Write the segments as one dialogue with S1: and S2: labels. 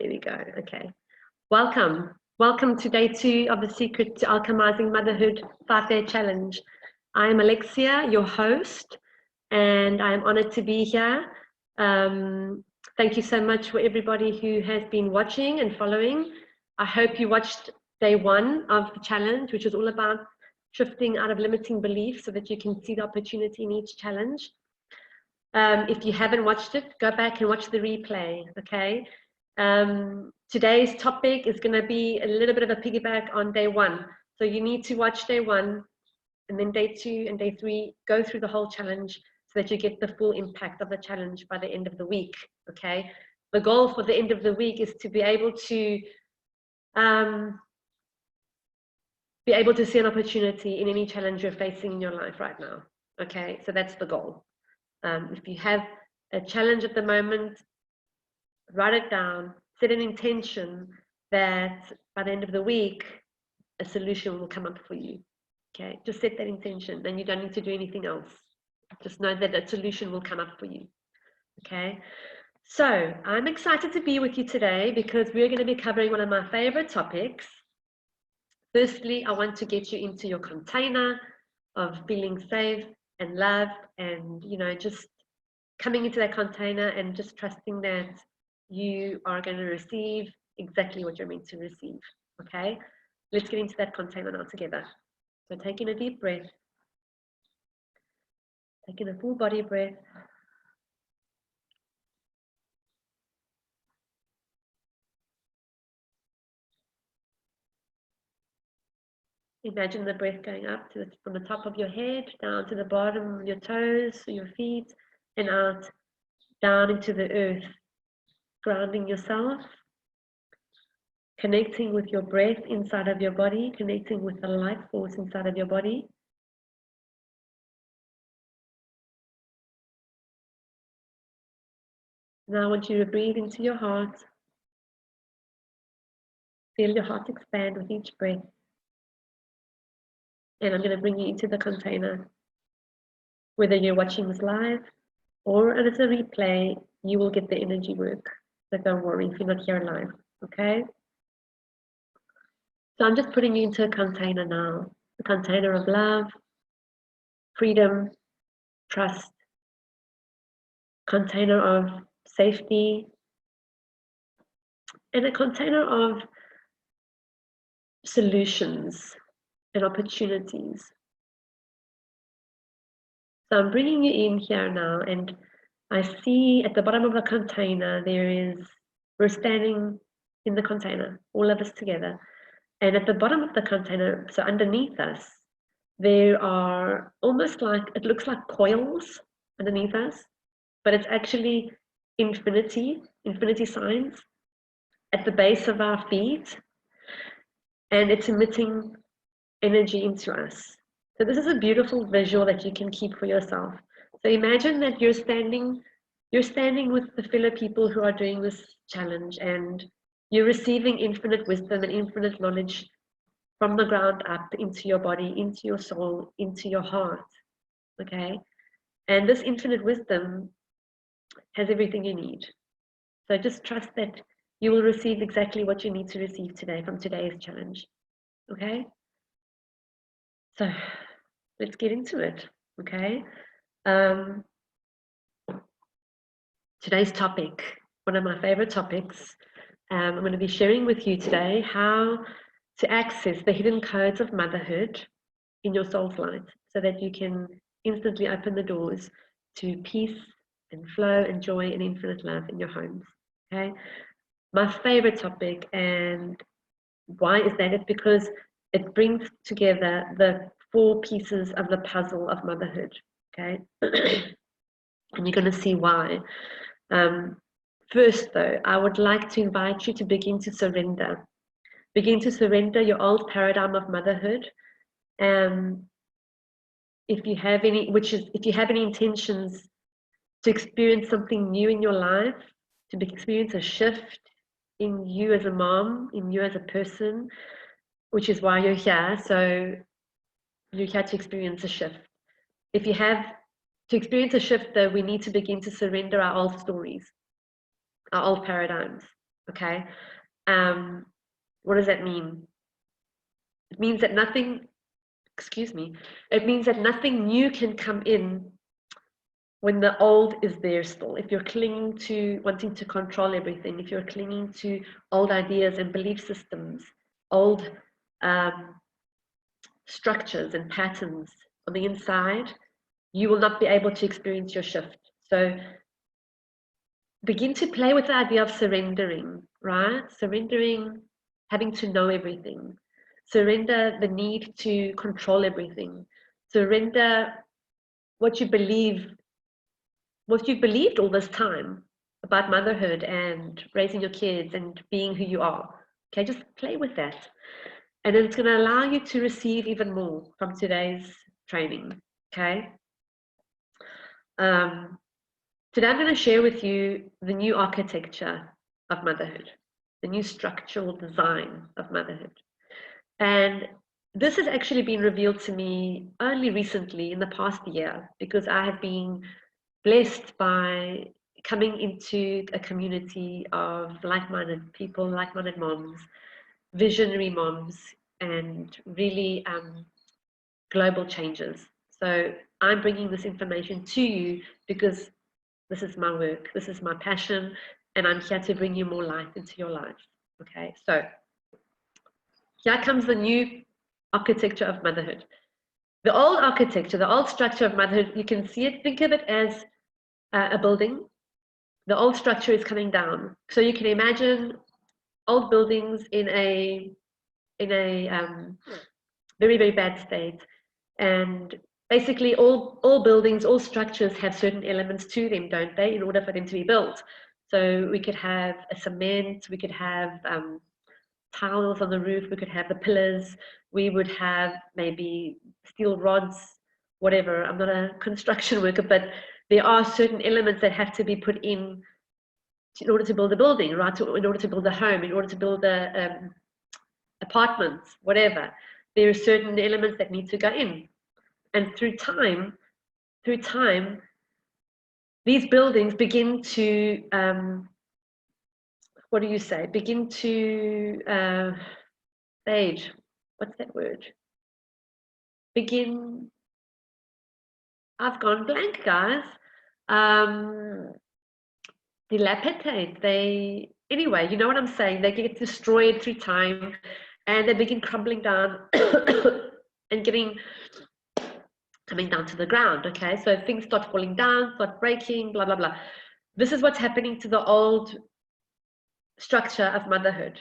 S1: There we go. Okay. Welcome. Welcome to day 2 of the Secret to Alchemizing Motherhood 5-day challenge. I'm Alexia, your host, and I'm honored to be here. Thank you so much for everybody who has been watching and following. I hope you watched day 1 of the challenge, which is all about shifting out of limiting beliefs so that you can see the opportunity in each challenge. If you haven't watched it, go back and watch the replay, okay? Today's topic is going to be a little bit of a piggyback on day 1. So you need to watch day 1 and then day 2 and day 3, go through the whole challenge so that you get the full impact of the challenge by the end of the week, okay? The goal for the end of the week is to be able to see an opportunity in any challenge you're facing in your life right now, okay? So that's the goal. If you have a challenge at the moment, write it down, set an intention that by the end of the week, a solution will come up for you, okay? Just set that intention, then you don't need to do anything else. Just know that a solution will come up for you, okay? So I'm excited to be with you today because we're going to be covering one of my favorite topics. Firstly, I want to get you into your container of feeling safe and loved and, you know, just coming into that container and just trusting that you are going to receive exactly what you're meant to receive, okay? Let's get into that container now together. So taking a deep breath, taking a full body breath. Imagine the breath going up to from the top of your head, down to the bottom of your toes, your feet, and out, down into the earth, grounding yourself, connecting with your breath inside of your body, connecting with the life force inside of your body. Now I want you to breathe into your heart. Feel your heart expand with each breath. And I'm going to bring you into the container. Whether you're watching this live or as a replay, you will get the energy work. So don't worry if you're not here live, okay? So I'm just putting you into a container now. A container of love, freedom, trust, container of safety, and a container of solutions and opportunities. So I'm bringing you in here now, and I see at the bottom of the container, we're standing in the container, all of us together. And at the bottom of the container, so underneath us, there are almost like, it looks like coils underneath us, but it's actually infinity signs at the base of our feet, and it's emitting energy into us. So this is a beautiful visual that you can keep for yourself. So imagine that you're standing with the fellow people who are doing this challenge, and you're receiving infinite wisdom and infinite knowledge from the ground up into your body, into your soul, into your heart, okay? And this infinite wisdom has everything you need. So just trust that you will receive exactly what you need to receive today from today's challenge, okay? So let's get into it, okay? Today's topic, one of my favorite topics, I'm going to be sharing with you today how to access the hidden codes of motherhood in your soul's light so that you can instantly open the doors to peace and flow and joy and infinite love in your homes, okay? My favorite topic, and why is that? It's because it brings together the 4 pieces of the puzzle of motherhood, okay? And you're going to see why. First, though, I would like to invite you to begin to surrender. Begin to surrender your old paradigm of motherhood. If you have any intentions to experience something new in your life, to experience a shift in you as a mom, in you as a person, which is why you're here. So you're here to experience a shift. If you have to experience a shift, though, we need to begin to surrender our old stories, our old paradigms, okay? What does that mean? It means that nothing, excuse me, it means that nothing new can come in when the old is there still. If you're clinging to wanting to control everything, if you're clinging to old ideas and belief systems, old structures and patterns on the inside, you will not be able to experience your shift. So begin to play with the idea of surrendering, right? Surrendering having to know everything. Surrender the need to control everything. Surrender what you believe, what you've believed all this time about motherhood and raising your kids and being who you are. Okay, just play with that. And it's going to allow you to receive even more from today's training. Okay. Today I'm going to share with you the new architecture of motherhood, the new structural design of motherhood. And this has actually been revealed to me only recently in the past year, because I have been blessed by coming into a community of like-minded people, like-minded moms, visionary moms, and really global changes. So I'm bringing this information to you because this is my work, this is my passion, and I'm here to bring you more light into your life. Okay, so here comes the new architecture of motherhood. The old architecture, the old structure of motherhood, you can see it, think of it as a building. The old structure is coming down. So you can imagine old buildings in a very, very bad state. And basically all buildings, all structures have certain elements to them, don't they, in order for them to be built. So we could have a cement, we could have tiles on the roof, we could have the pillars, we would have maybe steel rods, whatever. I'm not a construction worker, but there are certain elements that have to be put in order to build a building, right? In order to build a home, in order to build a apartments, whatever. There are certain elements that need to go in. And through time, these buildings begin to, what do you say? Begin to fade. What's that word? Begin. I've gone blank, guys. Dilapidate. Anyway, you know what I'm saying? They get destroyed through time, and they begin crumbling down and coming down to the ground. Okay, so things start falling down, start breaking, blah blah blah. This is what's happening to the old structure of motherhood.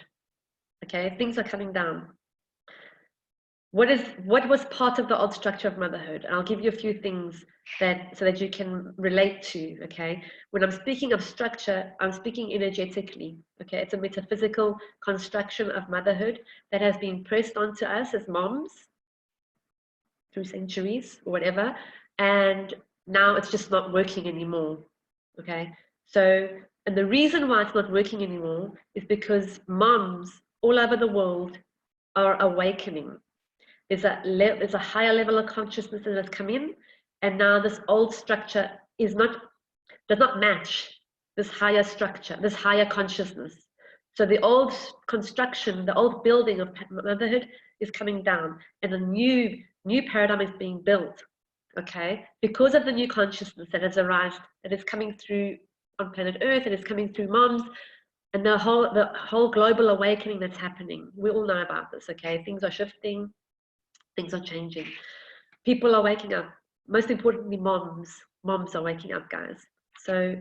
S1: Okay, things are coming down. What was part of the old structure of motherhood? I'll give you a few things so that you can relate to. Okay, when I'm speaking of structure, I'm speaking energetically. Okay, it's a metaphysical construction of motherhood that has been pressed onto us as moms through centuries or whatever, and now it's just not working anymore. Okay, so, and the reason why it's not working anymore is because moms all over the world are awakening. There's a higher level of consciousness that has come in, and now this old structure does not match this higher structure, this higher consciousness. So the old construction, the old building of motherhood is coming down, and a new paradigm is being built. Okay, because of the new consciousness that has arrived, that is coming through on planet Earth, that is coming through moms, and the whole global awakening that's happening. We all know about this. Okay, things are shifting. Things are changing. People are waking up. Most importantly, moms are waking up, guys. So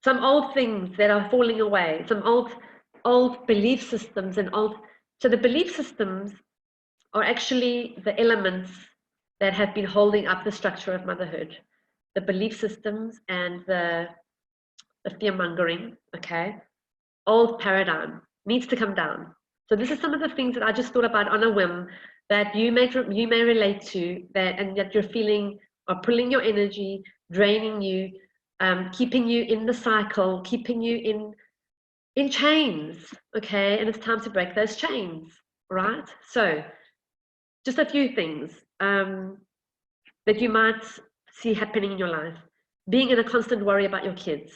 S1: some old things that are falling away, some old belief systems so the belief systems are actually the elements that have been holding up the structure of motherhood. The belief systems and the fear mongering, okay? Old paradigm needs to come down. So this is some of the things that I just thought about on a whim that you may relate to, and that you're feeling are pulling your energy, draining you, keeping you in the cycle, keeping you in chains. Okay, and it's time to break those chains, right? So, just a few things that you might see happening in your life: being in a constant worry about your kids,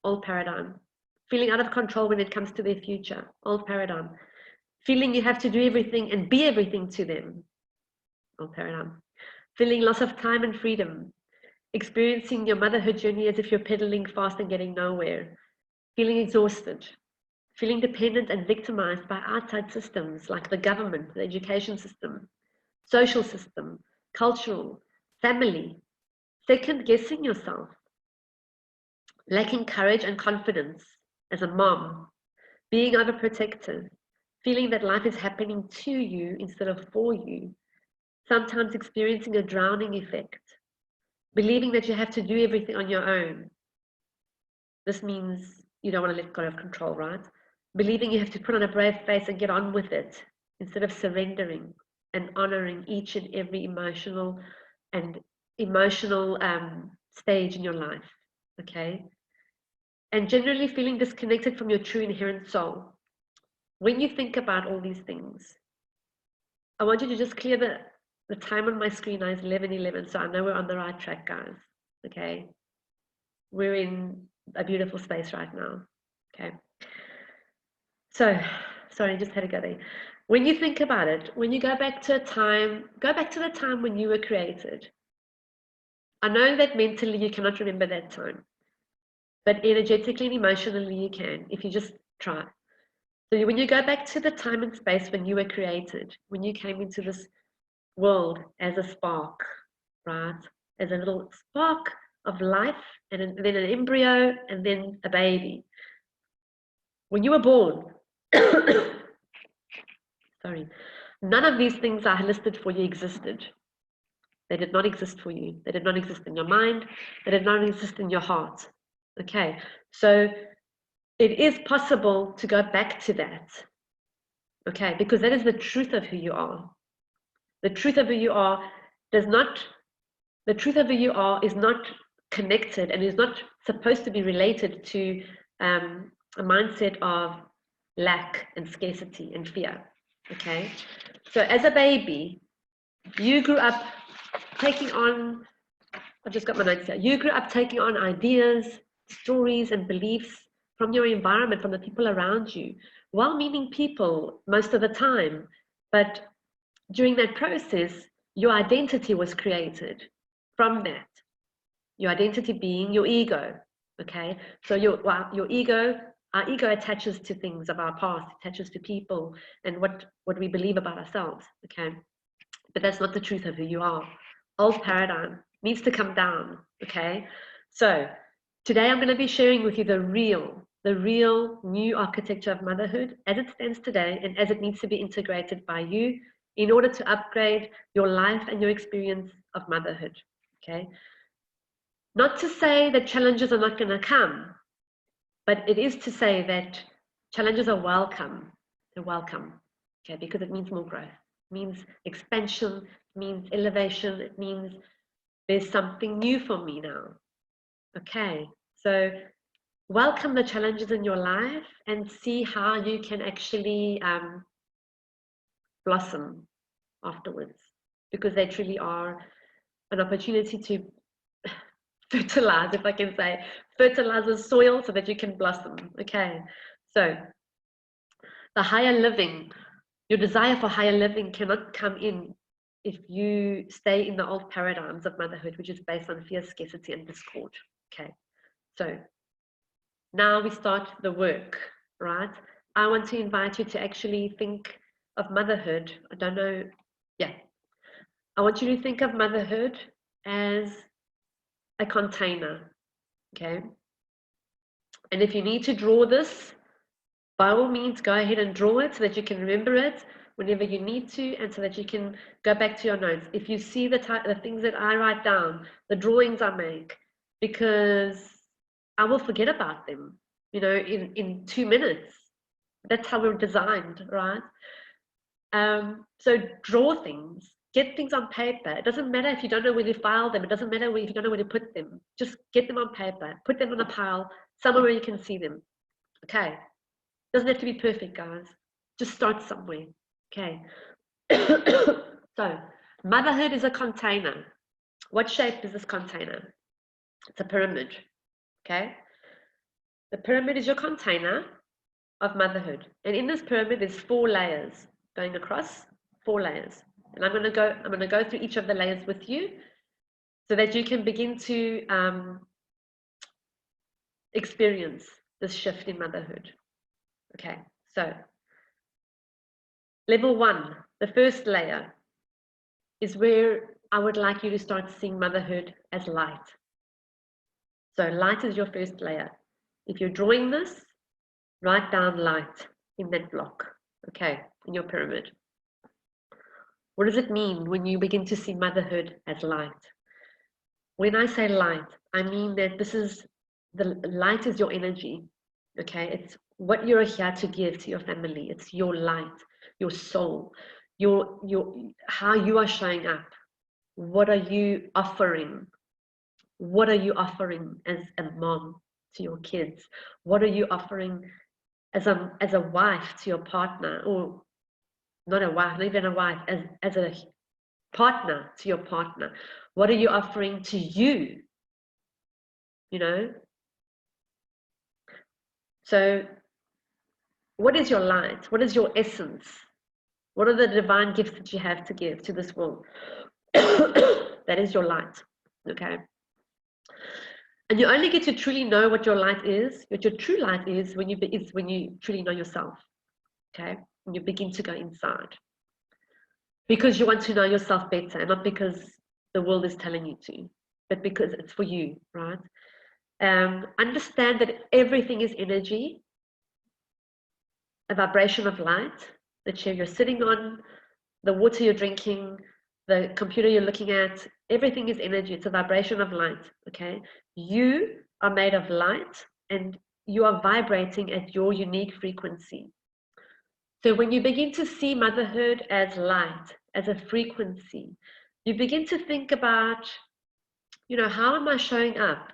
S1: old paradigm. feeling out of control when it comes to their future, old paradigm. Feeling you have to do everything and be everything to them, old paradigm. Feeling loss of time and freedom, experiencing your motherhood journey as if you're pedaling fast and getting nowhere, feeling exhausted, feeling dependent and victimized by outside systems like the government, the education system, social system, cultural, family, second guessing yourself, lacking courage and confidence as a mom, being overprotective, feeling that life is happening to you instead of for you, sometimes experiencing a drowning effect, believing that you have to do everything on your own. This means you don't want to let go of control, right? Believing you have to put on a brave face and get on with it instead of surrendering and honoring each and every emotional stage in your life, okay? And generally feeling disconnected from your true inherent soul. When you think about all these things, I want you to just clear the time on my screen now is 11:11, so I know we're on the right track, guys, okay? We're in a beautiful space right now, okay? So, sorry, I just had to go there. When you think about it, when you go back to the time when you were created. I know that mentally you cannot remember that time, but energetically and emotionally you can, if you just try. So when you go back to the time and space when you were created, when you came into this world as a spark, right? As a little spark of life, and then an embryo, and then a baby. When you were born, sorry, none of these things I listed for you existed. They did not exist for you. They did not exist in your mind. They did not exist in your heart. Okay, so it is possible to go back to that. Okay, because that is the truth of who you are. The truth of who you are is not connected and is not supposed to be related to a mindset of lack and scarcity and fear. Okay, so as a baby, you grew up taking on, I've just got my notes here. You grew up taking on ideas, stories, and beliefs from your environment, from the people around you, well-meaning people most of the time. But during that process, your identity was created from that. Your identity being your ego, okay? So our ego attaches to things of our past, attaches to people and what we believe about ourselves, okay? But that's not the truth of who you are. Old paradigm needs to come down, okay? So today I'm going to be sharing with you the real new architecture of motherhood as it stands today and as it needs to be integrated by you in order to upgrade your life and your experience of motherhood, okay? Not to say that challenges are not going to come, but it is to say that challenges are welcome. They're welcome, okay, because it means more growth. It means expansion, it means elevation, it means there's something new for me now. Okay, so welcome the challenges in your life and see how you can actually blossom afterwards, because they truly are an opportunity to fertilize, if I can say, fertilize the soil so that you can blossom. Okay, so the higher living, your desire for higher living cannot come in if you stay in the old paradigms of motherhood, which is based on fear, scarcity, and discord. Okay, so now we start the work, right? I want to invite you to actually think of motherhood. I don't know, yeah. I want you to think of motherhood as a container, okay? And if you need to draw this, by all means, go ahead and draw it so that you can remember it whenever you need to, and so that you can go back to your notes. If you see the things that I write down, the drawings I make, because I will forget about them, you know, in 2 minutes. That's how we're designed, right? So draw things, get things on paper. It doesn't matter if you don't know where to file them. It doesn't matter if you don't know where to put them. Just get them on paper, put them on a pile, somewhere where you can see them. Okay. Doesn't have to be perfect, guys. Just start somewhere. Okay. So, motherhood is a container. What shape is this container? It's a pyramid. Okay. The pyramid is your container of motherhood. And in this pyramid, there's 4 layers going across, 4 layers. And I'm going to go through each of the layers with you so that you can begin to experience this shift in motherhood. Okay, so level 1, the first layer, is where I would like you to start seeing motherhood as light. So light is your first layer. If you're drawing this, write down light in that block, okay, in your pyramid. What does it mean when you begin to see motherhood as light? When I say light, I mean that the light is your energy, okay? It's what you're here to give to your family. It's your light, your soul, how you are showing up. What are you offering? What are you offering as a mom to your kids? What are you offering as a wife to your partner, or not a wife, not even a wife, as a partner to your partner? What are you offering to you? You know? So what is your light? What is your essence? What are the divine gifts that you have to give to this world? That is your light, okay? And you only get to truly know what your light is, what your true light is, when you truly know yourself, okay? When you begin to go inside. Because you want to know yourself better, and not because the world is telling you to, but because it's for you, right? Understand that everything is energy, a vibration of light. The chair you're sitting on, the water you're drinking, the computer you're looking at, everything is energy. It's a vibration of light, okay? You are made of light, and you are vibrating at your unique frequency. So when you begin to see motherhood as light, as a frequency, you begin to think about, you know, how am I showing up?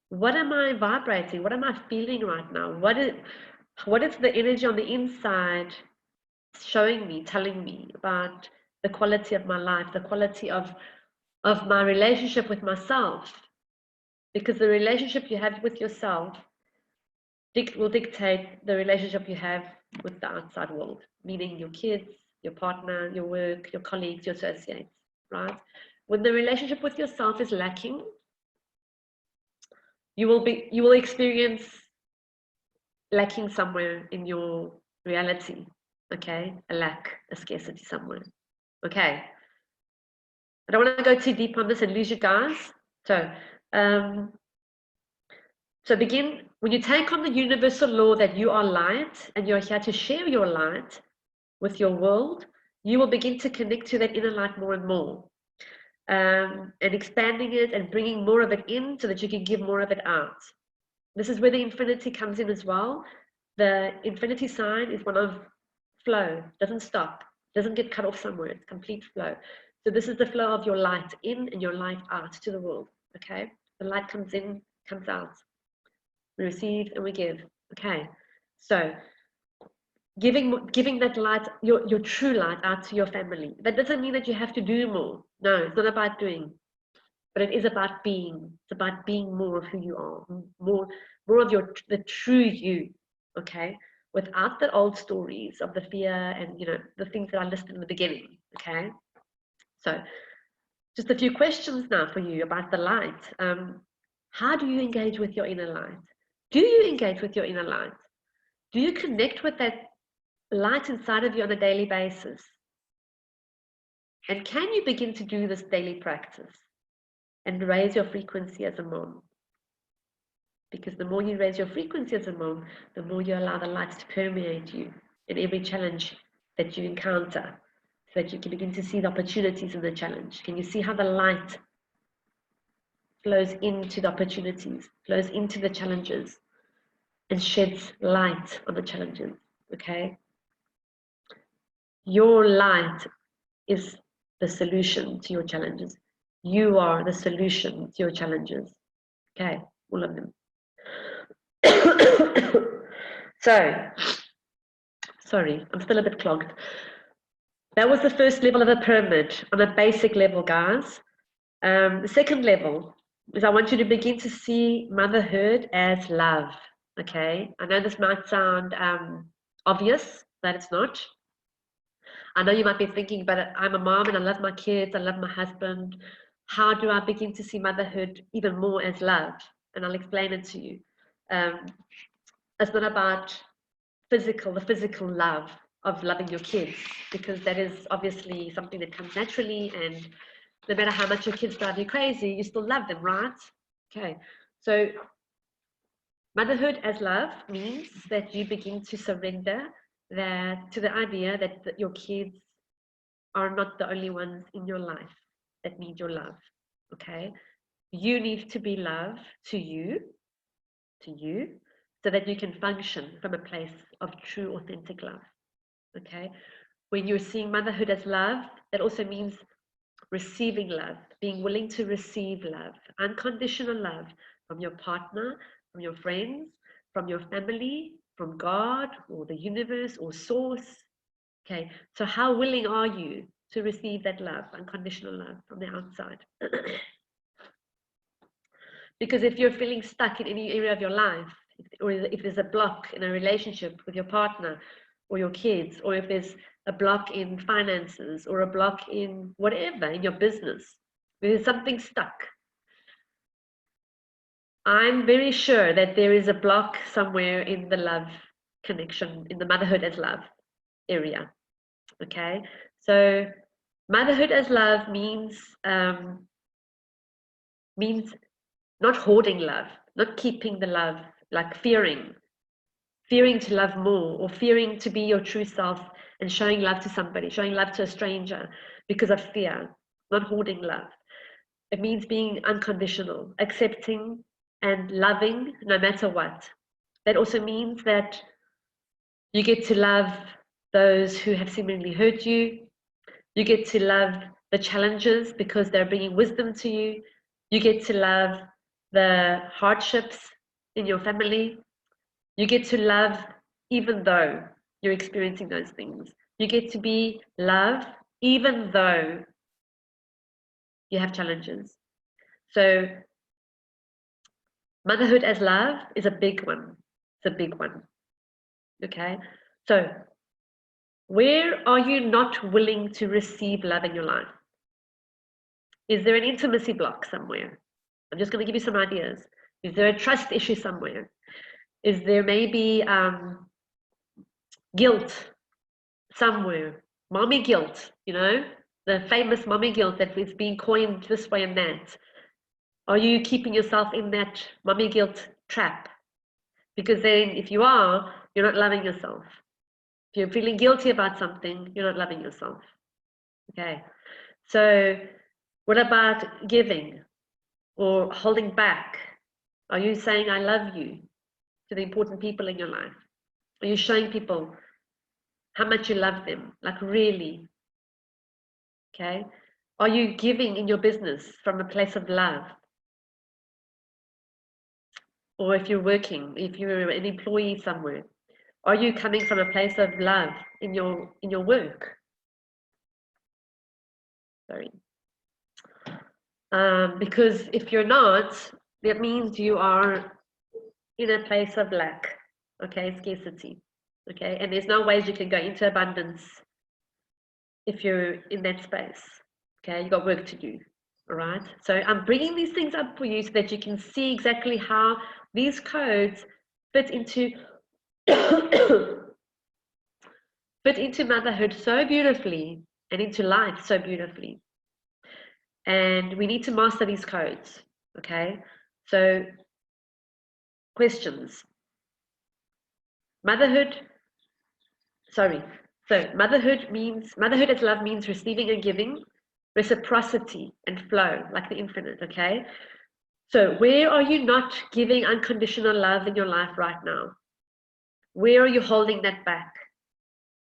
S1: What am I vibrating? What am I feeling right now? What is the energy on the inside showing me, telling me about the quality of my life, the quality of my relationship with myself? Because the relationship you have with yourself will dictate the relationship you have with the outside world, meaning your kids, your partner, your work, your colleagues, your associates, right? When the relationship with yourself is lacking, you will experience lacking somewhere in your reality, okay? A lack, a scarcity somewhere, okay? I don't want to go too deep on this and lose you guys. So, when you take on the universal law that you are light and you're here to share your light with your world, you will begin to connect to that inner light more and more, and expanding it and bringing more of it in so that you can give more of it out. This is where the infinity comes in as well. The infinity sign is one of flow, doesn't stop, doesn't get cut off somewhere, it's complete flow. So this is the flow of your light in and your light out to the world, okay? The light comes in, comes out. We receive and we give, okay? So giving that light, your true light, out to your family. That doesn't mean that you have to do more. No, it's not about doing, but it is about being. It's about being more of who you are, more of the true you, okay? Without the old stories of the fear and, you know, the things that I listed in the beginning, okay? So just a few questions now for you about the light. How do you engage with your inner light? Do you engage with your inner light? Do you connect with that light inside of you on a daily basis? And can you begin to do this daily practice and raise your frequency as a mom? Because the more you raise your frequency as a mom, the more you allow the light to permeate you in every challenge that you encounter, so that you can begin to see the opportunities in the challenge. Can you see how the light flows into the opportunities, flows into the challenges, and sheds light on the challenges, okay? Your light is the solution to your challenges. You are the solution to your challenges, okay? All of them. So, sorry, I'm still a bit clogged. That was the first level of a pyramid on a basic level, guys. The second level is I want you to begin to see motherhood as love. Okay, I know this might sound obvious, but it's not. I know you might be thinking, but I'm a mom and I love my kids, I love my husband. How do I begin to see motherhood even more as love? And I'll explain it to you. Um, it's not about the physical love of loving your kids, because that is obviously something that comes naturally, and no matter how much your kids drive you crazy, you still love them, right? Okay, so motherhood as love means that you begin to surrender that to the idea that your kids are not the only ones in your life that need your love. Okay, you need to be love to you, so that you can function from a place of true, authentic love. Okay, when you're seeing motherhood as love, that also means receiving love, being willing to receive love, unconditional love from your partner, from your friends, from your family, from God or the universe or source. Okay, so how willing are you to receive that love, unconditional love from the outside? Because if you're feeling stuck in any area of your life, or if there's a block in a relationship with your partner or your kids, or if there's a block in finances or a block in whatever, in your business, there's something stuck. I'm very sure that there is a block somewhere in the love connection, in the motherhood as love area. Okay, so motherhood as love means not hoarding love, not keeping the love, like fearing to love more, or fearing to be your true self and showing love to somebody, showing love to a stranger because of fear, not hoarding love. It means being unconditional, accepting and loving no matter what. That also means that you get to love those who have seemingly hurt you. You get to love the challenges because they're bringing wisdom to you. You get to love the hardships in your family. You get to love even though you're experiencing those things. You get to be love even though you have challenges. So motherhood as love is a big one. It's a big one. Okay. So where are you not willing to receive love in your life? Is there an intimacy block somewhere? I'm just going to give you some ideas. Is there a trust issue somewhere? Is there maybe guilt somewhere? Mommy guilt, the famous mommy guilt that is being coined this way and that. Are you keeping yourself in that mommy guilt trap? Because then if you are, you're not loving yourself. If you're feeling guilty about something, you're not loving yourself. Okay. So what about giving or holding back? Are you saying I love you to the important people in your life? Are you showing people how much you love them? Like really? Okay. Are you giving in your business from a place of love? Or if you're working, if you're an employee somewhere, are you coming from a place of love in your work? Sorry. Because if you're not, that means you are in a place of lack, okay, scarcity, okay, and there's no ways you can go into abundance if you're in that space, okay, you got work to do, all right? So I'm bringing these things up for you so that you can see exactly how these codes fit into fit into motherhood so beautifully and into life so beautifully. And we need to master these codes, okay? So questions. Motherhood as love means receiving and giving, reciprocity and flow, like the infinite, okay? So where are you not giving unconditional love in your life right now? Where are you holding that back?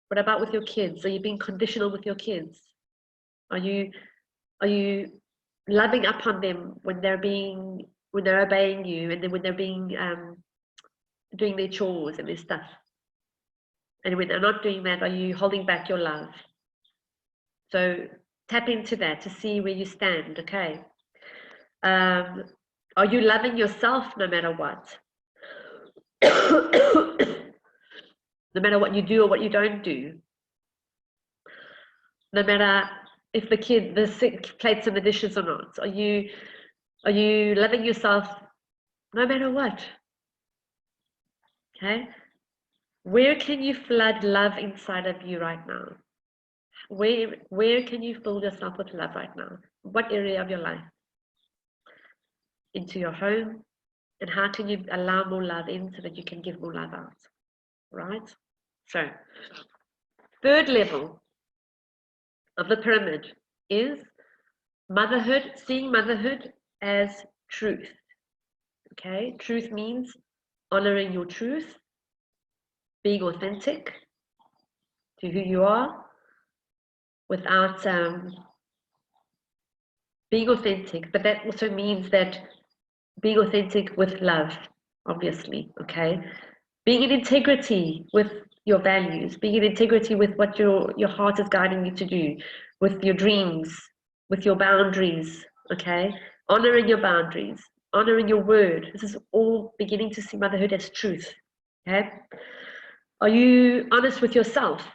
S1: What about with your kids? Are you being conditional with your kids? Are you loving up on them when they're obeying you, and then when they're being doing their chores and their stuff? And when they're not doing that, are you holding back your love? So tap into that to see where you stand, okay? Are you loving yourself no matter what? No matter what you do or what you don't do? No matter if the sink plates in the dishes or not? Are you loving yourself no matter what? Okay? Where can you flood love inside of you right now? Where can you fill yourself with love right now? What area of your life? Into your home? And how can you allow more love in so that you can give more love out? Right? So, third level of the pyramid is motherhood, seeing motherhood as truth. Okay? Truth means honoring your truth, being authentic to who you are without being authentic, but that also means that being authentic with love, obviously, okay? Being in integrity with your values, being in integrity with what your heart is guiding you to do, with your dreams, with your boundaries, okay? Honoring your boundaries, honoring your word. This is all beginning to see motherhood as truth, okay? Are you honest with yourself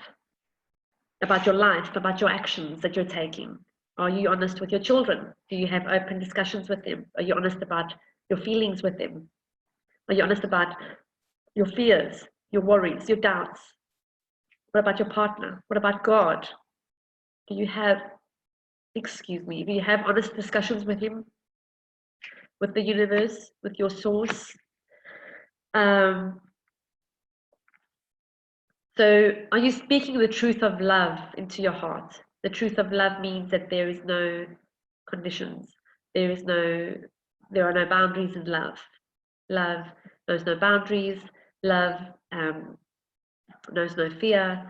S1: about your life, about your actions that you're taking? Are you honest with your children? Do you have open discussions with them? Are you honest about your feelings with them? Are you honest about your fears, your worries, your doubts? What about your partner? What about God? Do you have, do you have honest discussions with Him, with the universe, with your source? So are you speaking the truth of love into your heart? The truth of love means that there is no conditions. There are no boundaries in love. Love knows no boundaries. Love knows no fear.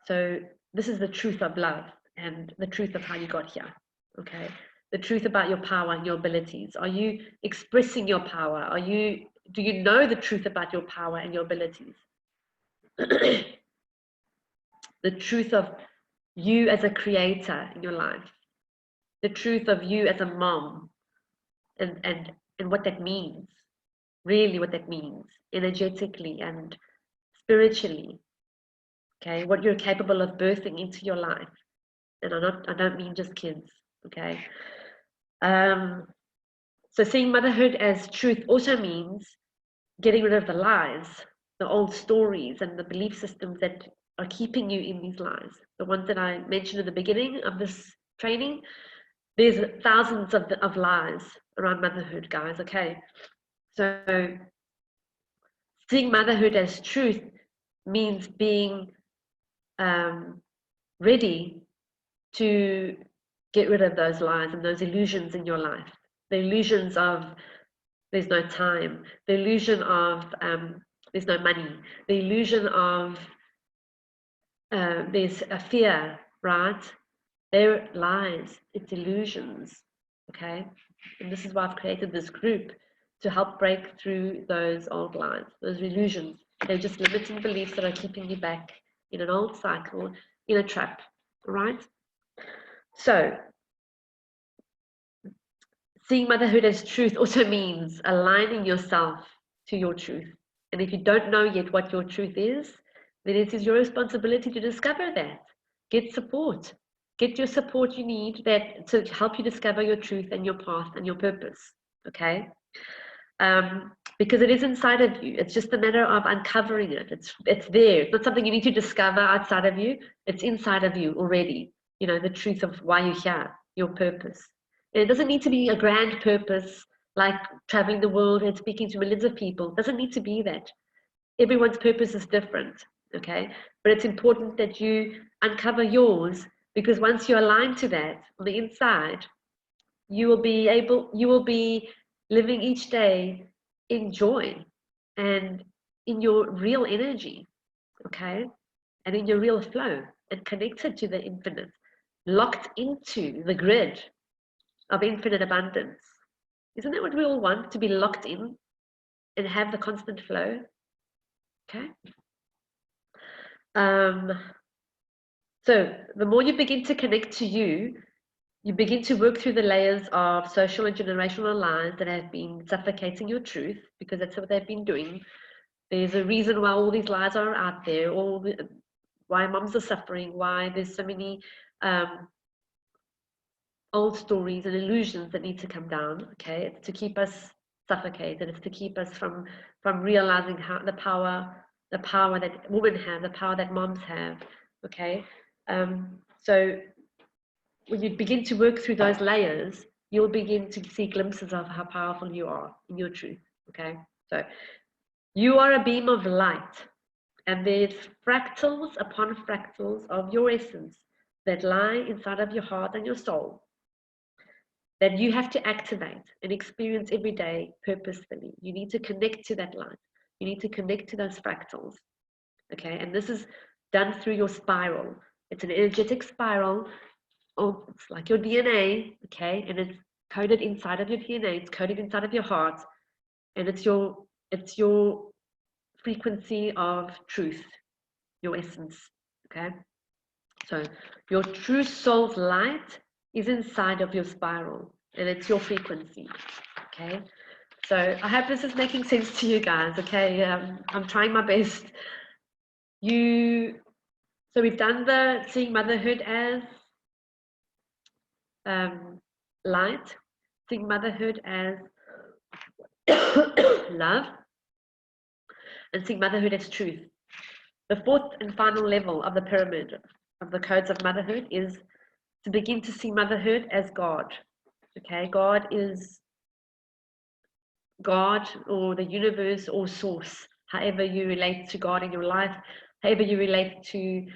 S1: So this is the truth of love and the truth of how you got here. Okay. The truth about your power and your abilities. Are you expressing your power? Do you know the truth about your power and your abilities? The truth of you as a creator in your life, the truth of you as a mom, and what that means, really what that means, energetically and spiritually. Okay, what you're capable of birthing into your life, and I don't mean just kids. Okay, so seeing motherhood as truth also means getting rid of the lies, the old stories and the belief systems that are keeping you in these lies. The ones that I mentioned at the beginning of this training, there's thousands of lies around motherhood, guys, okay? So seeing motherhood as truth means being ready to get rid of those lies and those illusions in your life. The illusions of there's no time, the illusion of there's no money, the illusion of there's a fear, right? They're lies, it's illusions, okay? And this is why I've created this group to help break through those old lies, those illusions. They're just limiting beliefs that are keeping you back in an old cycle, in a trap, all right? So, seeing motherhood as truth also means aligning yourself to your truth. And if you don't know yet what your truth is, then it is your responsibility to discover that. Get support. Get your support you need that to help you discover your truth and your path and your purpose. Okay? Because it is inside of you. It's just a matter of uncovering it. It's there. It's not something you need to discover outside of you. It's inside of you already. You know, the truth of why you're here, your purpose. And it doesn't need to be a grand purpose like traveling the world and speaking to millions of people. It doesn't need to be that. Everyone's purpose is different, okay? But it's important that you uncover yours, because once you align to that on the inside, you will be living each day in joy and in your real energy, okay? And in your real flow and connected to the infinite, locked into the grid of infinite abundance. Isn't that what we all want? To be locked in and have the constant flow, okay? So the more you begin to connect to you, You begin to work through the layers of social and generational lies that have been suffocating your truth, because that's what they've been doing. There's a reason why all these lies are out there, why moms are suffering, why there's so many old stories and illusions that need to come down. Okay, it's to keep us suffocated. It's to keep us from realizing how the power that women have, the power that moms have. Okay, so when you begin to work through those layers, you'll begin to see glimpses of how powerful you are in your truth. Okay, so you are a beam of light, and there's fractals upon fractals of your essence that lie inside of your heart and your soul that you have to activate and experience every day purposefully. You need to connect to that light. You need to connect to those fractals. Okay, and this is done through your spiral. It's an energetic spiral. Oh, it's like your DNA, okay, and it's coded inside of your DNA. It's coded inside of your heart, and it's your frequency of truth, your essence. Okay, so your true soul's light is inside of your spiral, and it's your frequency. Okay, so I hope this is making sense to you guys. Okay, I'm trying my best. So we've done the seeing motherhood as light, seeing motherhood as love, and seeing motherhood as truth. The fourth and final level of the pyramid of the codes of motherhood is to begin to see motherhood as God. Okay, God is God or the universe or source, however you relate to God in your life, however you relate to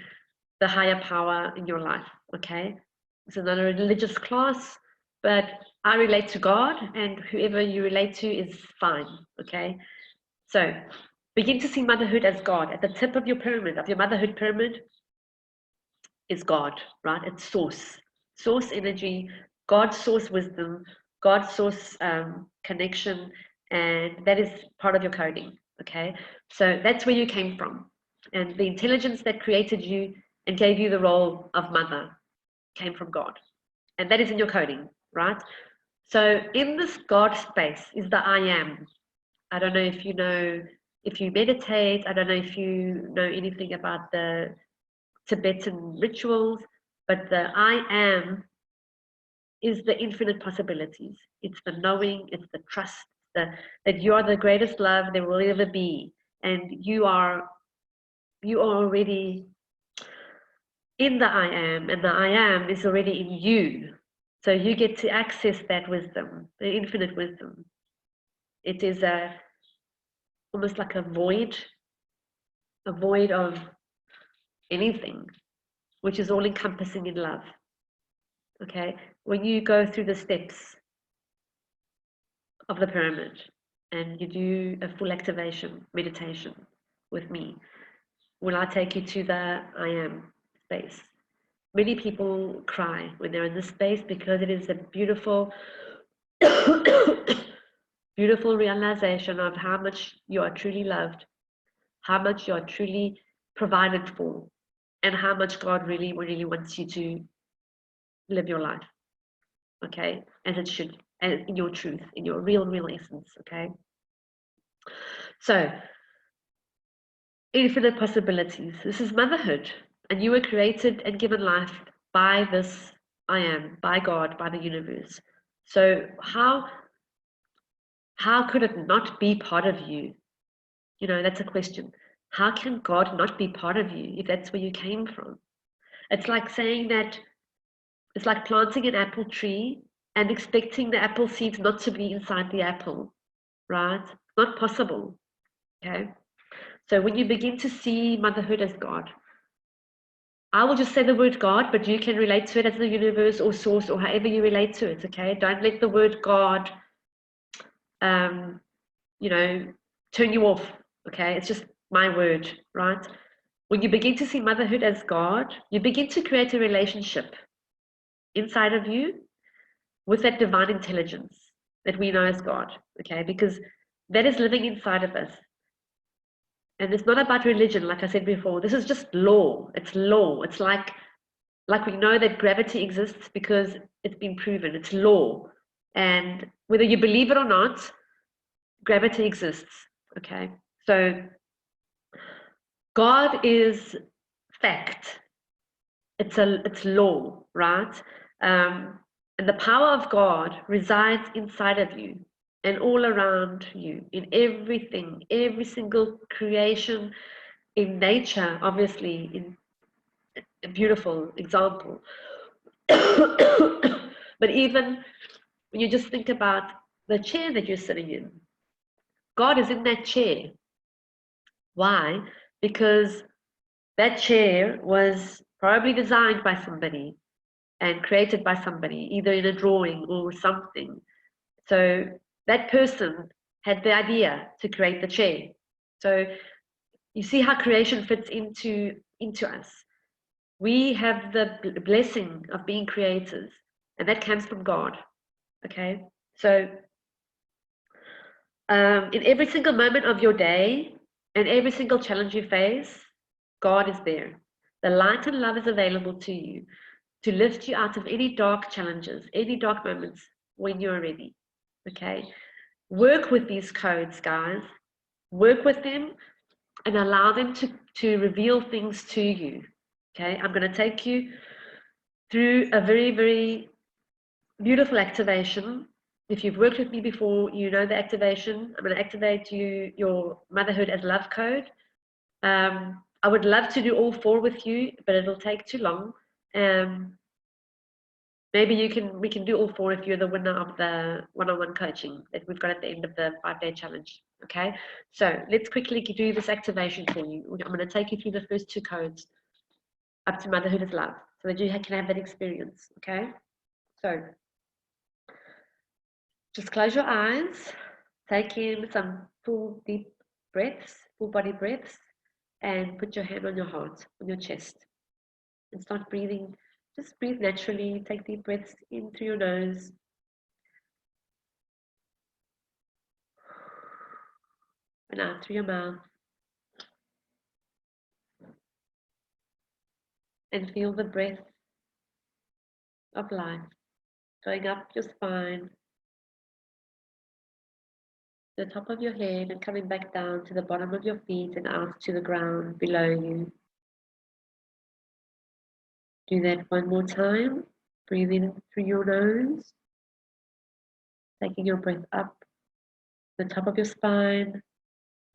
S1: the higher power in your life. Okay, it's not a religious class, but I relate to God, and whoever you relate to is fine. Okay, so begin to see motherhood as God. At the tip of your pyramid, of your motherhood pyramid, is God, right? It's source energy, God's source wisdom, God's source connection, and that is part of your coding. Okay, so that's where you came from, and the intelligence that created you and gave you the role of mother came from God, and that is in your coding, right? So in this God space is the I am. I don't know if you know, if you meditate, I don't know if you know anything about the Tibetan rituals, but the I am is the infinite possibilities. It's the knowing, it's the trust, that you are the greatest love there will ever be, and you are already in the I am, and the I am is already in you. So you get to access that wisdom, the infinite wisdom. It is almost like a void of anything, which is all encompassing in love. Okay, when you go through the steps of the pyramid and you do a full activation meditation with me, will I take you to the I am space? Many people cry when they're in this space because it is a beautiful, beautiful realization of how much you are truly loved, how much you are truly provided for, and how much God really, really wants you to live your life, okay, as it should, as in your truth, in your real essence, okay? So, infinite possibilities. This is motherhood, and you were created and given life by this I am, by God, by the universe. So how could it not be part of you? You know, that's a question. How can God not be part of you if that's where you came from? It's like saying that it's like planting an apple tree and expecting the apple seeds not to be inside the apple, right? Not possible, okay? So when you begin to see motherhood as God, I will just say the word God, but you can relate to it as the universe or source or however you relate to it, okay? Don't let the word God, you know, turn you off, okay? It's just my word, right? When you begin to see motherhood as God, you begin to create a relationship inside of you with that divine intelligence that we know as God, okay? Because that is living inside of us. And it's not about religion, like I said before. This is just law. It's law. It's like like we know that gravity exists because it's been proven, it's law. And whether you believe it or not, gravity exists, okay? So God is fact. It's law, right? And the power of God resides inside of you and all around you, in everything, every single creation, in nature, obviously, in a beautiful example. But even when you just think about the chair that you're sitting in, God is in that chair. Why? Because that chair was probably designed by somebody and created by somebody, either in a drawing or something. So that person had the idea to create the chair. So you see how creation fits into us. We have the blessing of being creators, and that comes from God. Okay, so in every single moment of your day and every single challenge you face, God is there. The light and love is available to you to lift you out of any dark challenges, any dark moments when you're ready. Okay, work with these codes, guys. Work with them and allow them to reveal things to you. Okay, I'm going to take you through a very, very beautiful activation. If you've worked with me before, you know the activation. I'm going to activate your motherhood as love code. I would love to do all 4 with you, but it'll take too long. Maybe we can do all 4 if you're the winner of the one-on-one coaching that we've got at the end of the 5-day challenge. Okay, so let's quickly do this activation for you. I'm going to take you through the first 2 codes up to motherhood as love, so that you can have that experience. Okay, so just close your eyes, take in some full deep breaths, full body breaths, and put your hand on your heart, on your chest, and start breathing. Just breathe naturally. Take deep breaths in through your nose and out through your mouth. And feel the breath of life going up your spine, the top of your head, and coming back down to the bottom of your feet and out to the ground below you. Do that one more time. Breathe in through your nose, taking your breath up the top of your spine,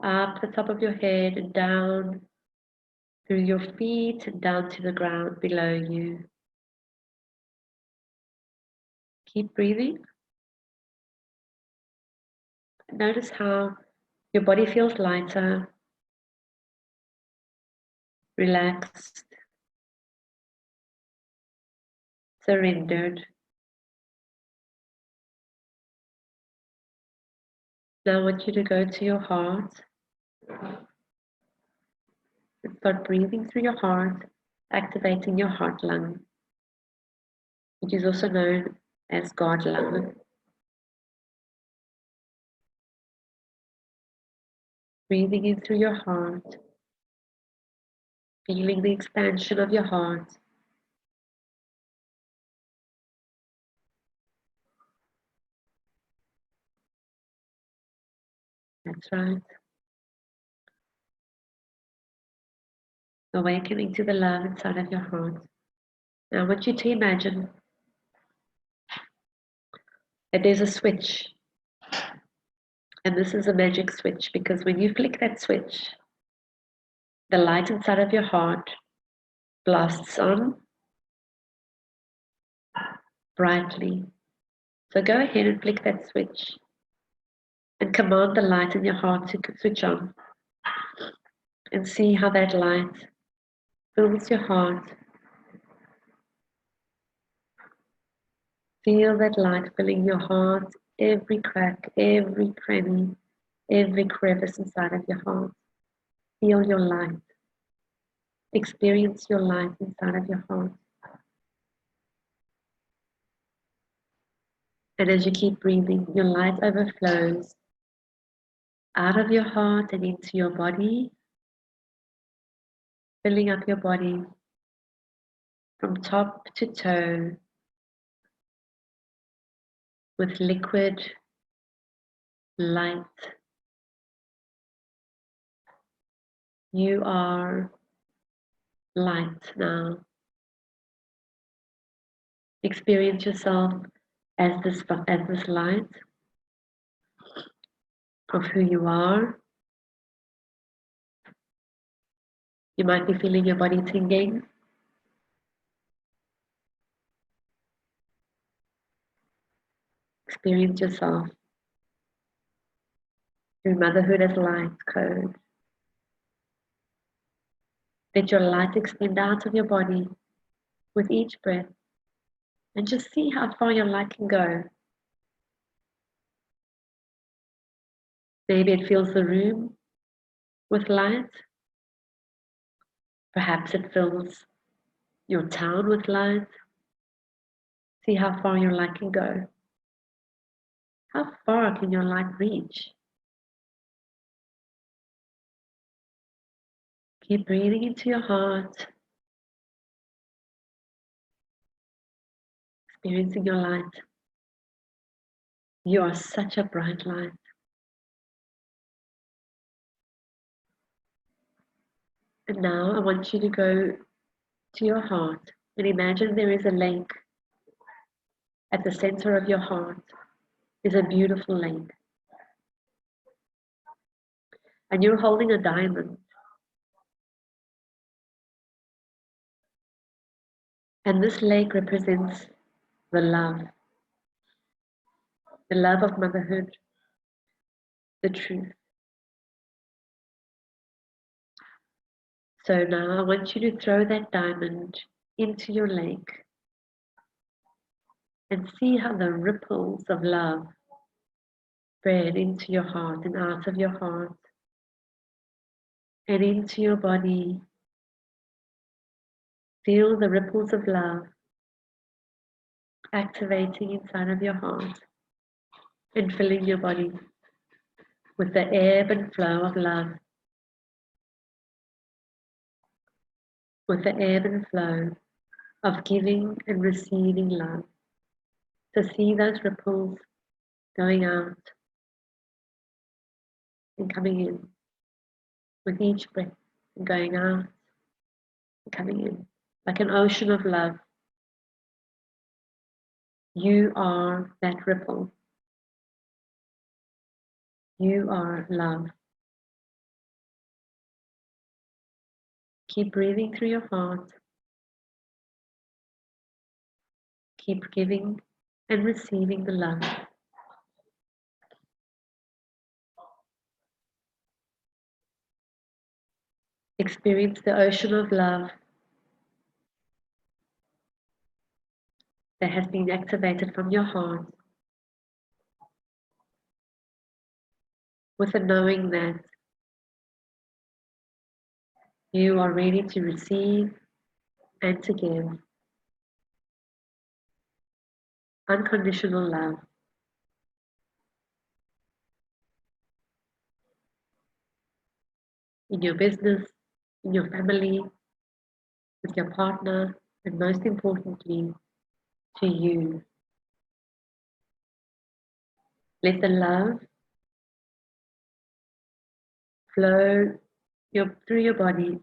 S1: up the top of your head, and down through your feet and down to the ground below you. Keep breathing. Notice how your body feels lighter, relaxed, surrendered. Now I want you to go to your heart and start breathing through your heart, activating your heart lung, which is also known as God lung. Breathing in through your heart, feeling the expansion of your heart. That's right. Awakening to the love inside of your heart. Now I want you to imagine that there's a switch. And this is a magic switch, because when you flick that switch, the light inside of your heart blasts on brightly. So go ahead and flick that switch and command the light in your heart to switch on, and see how that light fills your heart. Feel that light filling your heart, every crack, every cranny, every crevice inside of your heart. Feel your light. Experience your light inside of your heart. And as you keep breathing, your light overflows out of your heart and into your body, filling up your body, from top to toe with liquid light. You are light now. Experience yourself as this light of who you are. You might be feeling your body tingling. Experience yourself through Motherhood as Light code. Let your light extend out of your body with each breath and just see how far your light can go. Maybe it fills the room with light. Perhaps it fills your town with light. See how far your light can go. How far can your light reach? Keep breathing into your heart, experiencing your light. You are such a bright light. And now I want you to go to your heart and imagine there is a lake. At the center of your heart is a beautiful lake. And you're holding a diamond. And this lake represents the love of motherhood, the truth. So now I want you to throw that diamond into your lake and see how the ripples of love spread into your heart and out of your heart and into your body. Feel the ripples of love activating inside of your heart and filling your body with the ebb and flow of love, with the ebb and flow of giving and receiving love. To see those ripples going out and coming in with each breath, and going out and coming in like an ocean of love. You are that ripple. You are love. Keep breathing through your heart. Keep giving and receiving the love. Experience the ocean of love that has been activated from your heart with the knowing that you are ready to receive and to give unconditional love. In your business, in your family, with your partner, and most importantly, to you. Let the love flow through your body.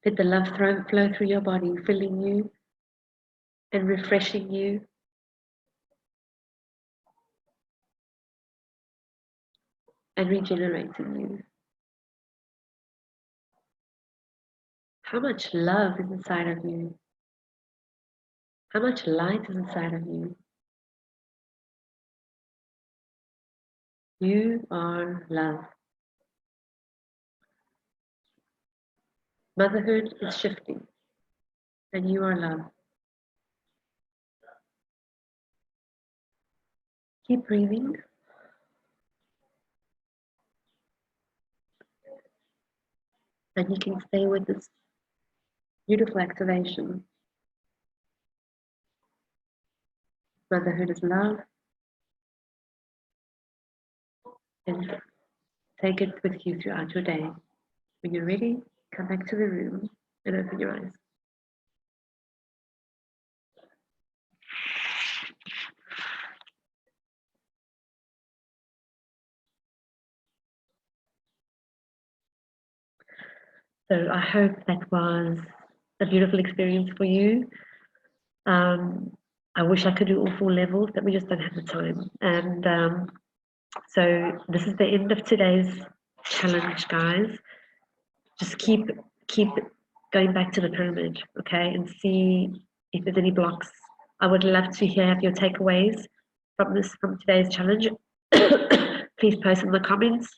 S1: Let the love flow through your body, filling you and refreshing you. And regenerating you. How much love is inside of you? How much light is inside of you? You are love. Motherhood is shifting, and you are love. Keep breathing. And you can stay with this beautiful activation. Motherhood is love. And take it with you throughout your day. When you're ready, come back to the room and open your eyes. So I hope that was a beautiful experience for you. I wish I could do all 4 levels, but we just don't have the time. And so this is the end of today's challenge, guys. Just keep going back to the pyramid, okay, and see if there's any blocks. I would love to hear your takeaways from today's challenge. Please post in the comments.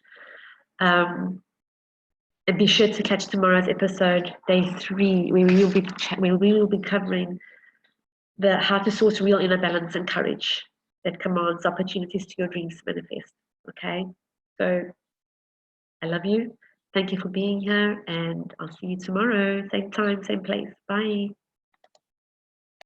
S1: And be sure to catch tomorrow's episode, day 3, where we will be covering how to source real inner balance and courage that commands opportunities to your dreams to manifest. Okay, so I love you. Thank you for being here, and I'll see you tomorrow, same time, same place. Bye.